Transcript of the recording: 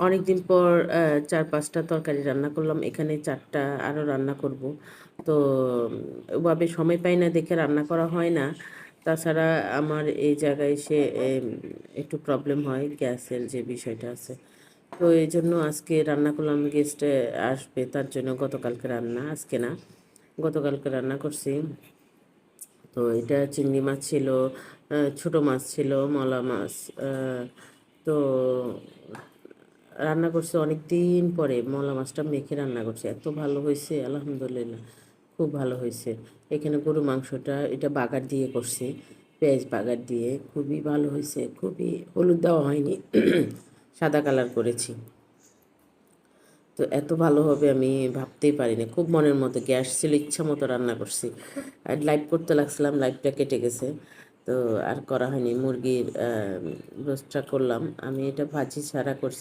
অনেক দিন পর ৪-৫টা তরকারি রান্না করলাম। এখানে ৪টা আরও রান্না করব। তো ওভাবে সময় পাই না দেখে রান্না করা হয় না। তাছাড়া আমার এই জায়গায় এসে একটু প্রবলেম হয়, গ্যাসের যে বিষয়টা আছে। তো এইজন্য আজকে রান্না করলাম, গেস্ট আসবে তার জন্য গতকালকে রান্না, আজকে না। গতকালকে রান্না করছি। তো এটা চিংড়ি মাছ ছিল, ছোট মাছ ছিল, মলা মাছ। আ তো রান্না করছি অনেক দিন পরে, মলা মাছটা মেখে রান্না করছি। এত ভালো হইছে আলহামদুলিল্লাহ। খুব ভালো হইছে। এখানে গরু মাংসটা এটা বাগার দিয়ে করছি। পেঁয়াজ বাগার দিয়ে খুবই ভালো হইছে। খুবই হলুদ দেওয়া হয়নি। সাদা কালার করেছি। তো এত ভালো হবে আমি ভাবতেই পারিনি। খুব মনের মতো গ্যাস ছিল, ইচ্ছা মতো রান্না করছি। আর লাইভ করতে লাগছিলাম, লাইভটা কেটে গেছে। তো আর করা হয়নি। মুরগির রোস্টটা করলাম। আমি এটা ভাজি ছাড়া করছি।